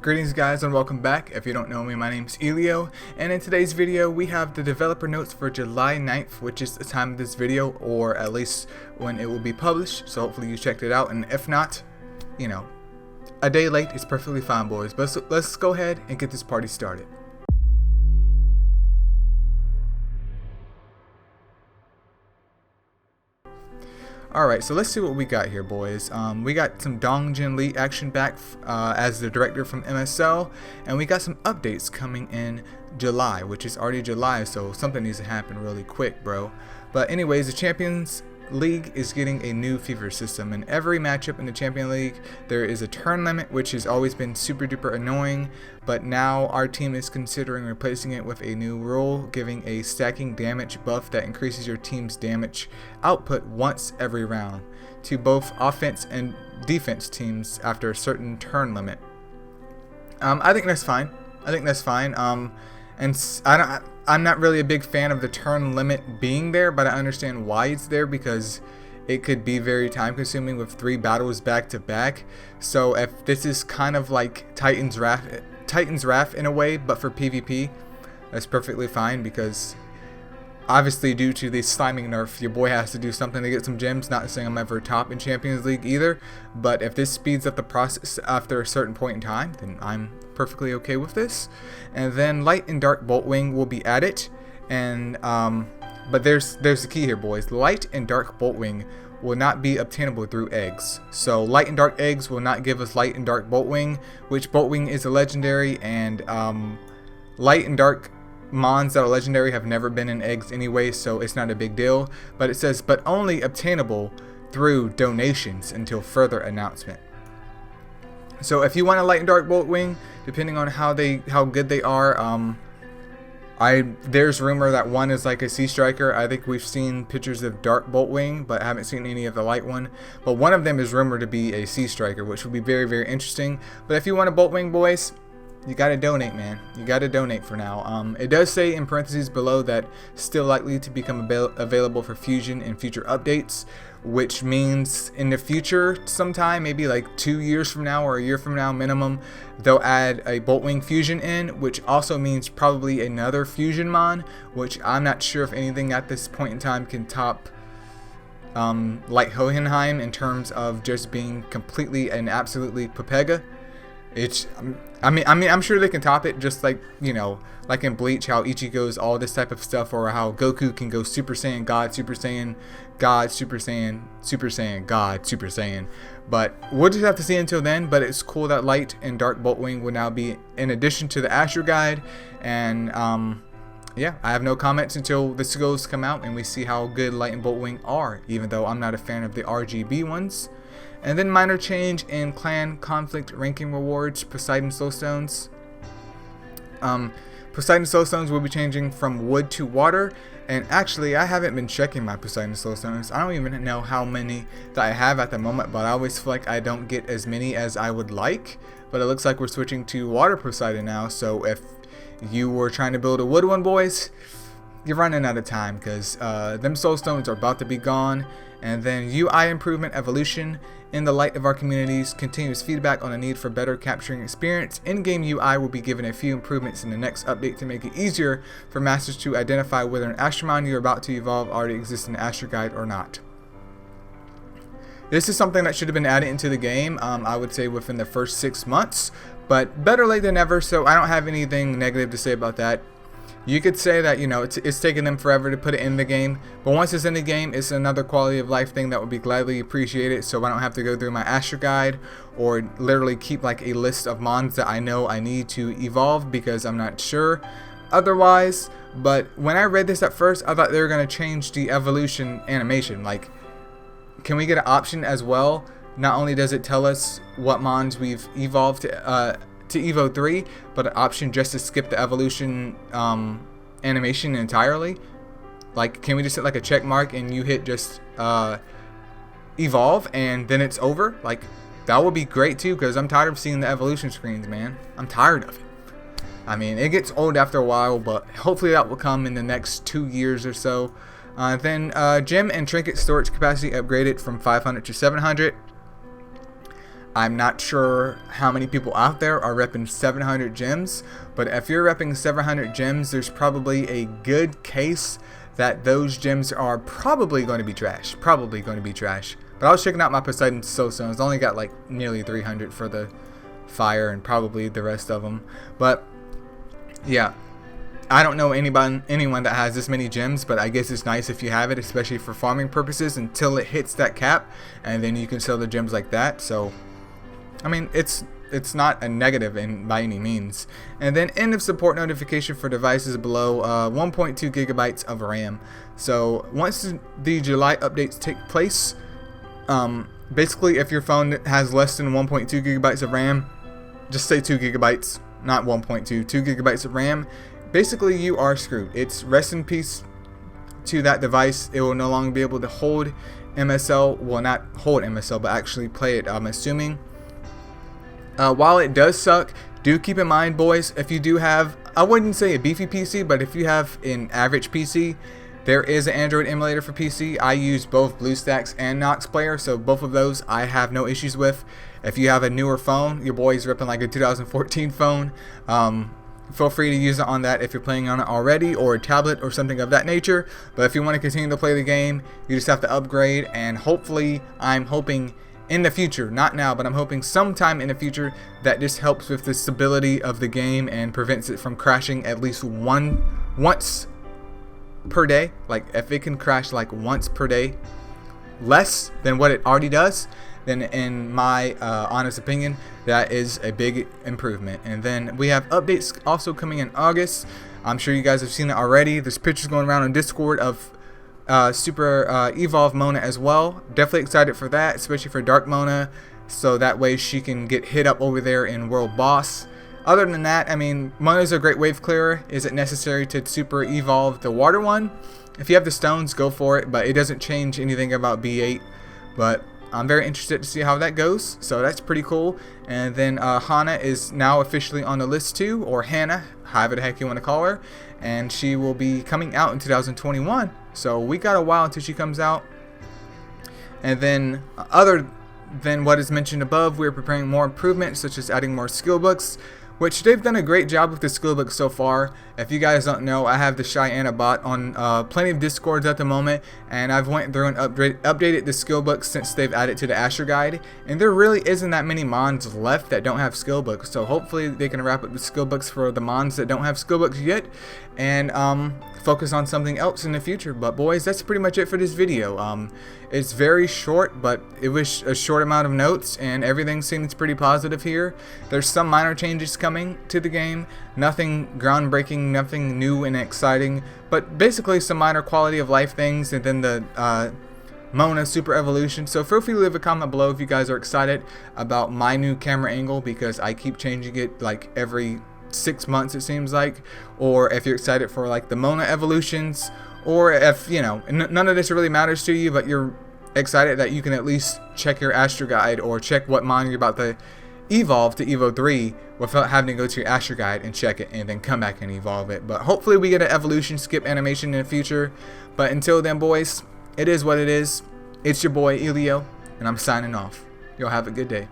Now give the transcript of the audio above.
Greetings guys and welcome back. If you don't know me, my name's Eileo, and in today's video we have the developer notes for July 9th, which is the time of this video, or at least when it will be published, so hopefully you checked it out, and if not, you know, a day late is perfectly fine, boys. But let's go ahead and get this party started. Alright, so let's see what we got here, boys. We got some Dongjin Lee action back as the director from MSL, and we got some updates coming in July, which is already July, so something needs to happen really quick, bro. But anyways, the Champions League is getting a new fever system. In every matchup in the Champion League, there is a turn limit, which has always been super duper annoying, but now our team is considering replacing it with a new rule, giving a stacking damage buff that increases your team's damage output once every round to both offense and defense teams after a certain turn limit. I think that's fine. I'm not really a big fan of the turn limit being there, but I understand why it's there, because it could be very time consuming with 3 battles back to back. So if this is kind of like Titan's Wrath in a way, but for PvP, that's perfectly fine, because obviously due to the sliming nerf, your boy has to do something to get some gems. Not saying I'm ever top in Champions League either, but if this speeds up the process after a certain point in time, then I'm perfectly okay with this. And then light and dark bolt wing will be added, and but there's the key here, boys. Light and dark bolt wing will not be obtainable through eggs. So light and dark eggs will not give us light and dark bolt wing, which bolt wing is a legendary, and light and dark mons that are legendary have never been in eggs anyway, so it's not a big deal. But it says, but only obtainable through donations until further announcement. So if you want a light and dark bolt wing, depending on how good they are, there's rumor that one is like a sea striker. I think we've seen pictures of dark bolt wing, but I haven't seen any of the light one. But one of them is rumored to be a sea striker, which would be very, very interesting. But if you want a bolt wing, boys, you gotta donate, man. You gotta donate for now. It does say in parentheses below that still likely to become available for fusion in future updates, which means in the future sometime, maybe like 2 years from now or a year from now minimum, they'll add a Boltwing fusion in, which also means probably another fusion mon, which I'm not sure if anything at this point in time can top like Hohenheim in terms of just being completely and absolutely Pepega. I'm sure they can top it, just like, you know, like in Bleach, how Ichigo's all this type of stuff, or how Goku can go Super Saiyan God, Super Saiyan God, Super Saiyan, Super Saiyan God, Super Saiyan. But we'll just have to see until then. But it's cool that Light and Dark Boltwing will now be in addition to the Astro Guide. And yeah, I have no comments until the skills come out and we see how good Light and Boltwing are, even though I'm not a fan of the RGB ones. And then minor change in clan conflict ranking rewards, Poseidon Soulstones. Poseidon Soulstones will be changing from wood to water. And actually, I haven't been checking my Poseidon Soulstones. I don't even know how many that I have at the moment, but I always feel like I don't get as many as I would like. But it looks like we're switching to water Poseidon now. So if you were trying to build a wood one, boys, you're running out of time, because them Soulstones are about to be gone. And then UI improvement evolution. In the light of our community's continuous feedback on the need for better capturing experience, in-game UI will be given a few improvements in the next update to make it easier for masters to identify whether an Astromon you're about to evolve already exists in the Astro Guide or not. This is something that should have been added into the game, I would say within the first 6 months, but better late than never, so I don't have anything negative to say about that. You could say that, you know, it's taken them forever to put it in the game, but once it's in the game, it's another quality of life thing that would be gladly appreciated, so I don't have to go through my Astro Guide or literally keep like a list of mons that I know I need to evolve because I'm not sure otherwise. But when I read this at first, I thought they were going to change the evolution animation. Like, can we get an option as well? Not only does it tell us what mons we've evolved to Evo 3, but an option just to skip the evolution animation entirely. Like, can we just hit like a check mark and you hit just evolve and then it's over? Like, that would be great too, because I'm tired of seeing the evolution screens, man. I'm tired of it. I mean, it gets old after a while, but hopefully that will come in the next 2 years or so. Then gem and trinket storage capacity upgraded from 500 to 700. I'm not sure how many people out there are repping 700 gems, but if you're repping 700 gems, there's probably a good case that those gems are probably going to be trash. Probably going to be trash. But I was checking out my Poseidon Soulstones. Only got like nearly 300 for the fire and probably the rest of them. But yeah, I don't know anyone that has this many gems, but I guess it's nice if you have it, especially for farming purposes until it hits that cap, and then you can sell the gems like that. So I mean, it's not a negative by any means. And then end of support notification for devices below 1.2 gigabytes of RAM. So once the July updates take place, basically if your phone has less than 1.2 gigabytes of RAM, just say 2 gigabytes, not 1.2, 2 gigabytes of RAM, basically you are screwed. It's rest in peace to that device. It will no longer be able to hold MSL, well, not hold MSL, but actually play it, I'm assuming. While it does suck, do keep in mind, boys, if you do have, I wouldn't say a beefy PC, but if you have an average PC, there is an Android emulator for PC. I use both BlueStacks and Nox Player, so both of those I have no issues with. If you have a newer phone, your boy's ripping like a 2014 phone, feel free to use it on that if you're playing on it already, or a tablet or something of that nature. But if you want to continue to play the game, you just have to upgrade, and hopefully, I'm hoping in the future, not now, but I'm hoping sometime in the future that this helps with the stability of the game and prevents it from crashing at least once per day. Like if it can crash like once per day less than what it already does, then in my honest opinion, that is a big improvement. And then we have updates also coming in August. I'm sure you guys have seen it already. There's pictures going around on Discord of Super Evolve Mona as well. Definitely excited for that, especially for Dark Mona, so that way she can get hit up over there in World Boss. Other than that, I mean, Mona's a great wave clearer. Is it necessary to Super Evolve the water one? If you have the stones, go for it, but it doesn't change anything about B8. But I'm very interested to see how that goes, so that's pretty cool. And then Hana is now officially on the list too, or Hannah, however the heck you want to call her, and she will be coming out in 2021. So we got a while until she comes out. And then other than what is mentioned above, we're preparing more improvements, such as adding more skill books, which they've done a great job with the skill book so far. If you guys don't know, I have the Cheyenne bot on plenty of Discords at the moment, and I've went through and updated the skill books since they've added to the Asher guide, and there really isn't that many mons left that don't have skill books. So hopefully they can wrap up the skill books for the mons that don't have skill books yet, and focus on something else in the future. But boys, that's pretty much it for this video. It's very short, but it was a short amount of notes, and everything seems pretty positive here. There's some minor changes coming to the game, nothing groundbreaking, nothing new and exciting, but basically some minor quality of life things, and then the Mona Super Evolution. So feel free to leave a comment below if you guys are excited about my new camera angle, because I keep changing it like every 6 months it seems like, or if you're excited for like the Mona evolutions, or if you know none of this really matters to you, but you're excited that you can at least check your Astro guide or check what mon you're about to evolve to Evo 3 without having to go to your Astro guide and check it and then come back and evolve it. But hopefully we get an evolution skip animation in the future. But until then, boys, it is what it is. It's your boy Eileo, and I'm signing off. Y'all have a good day.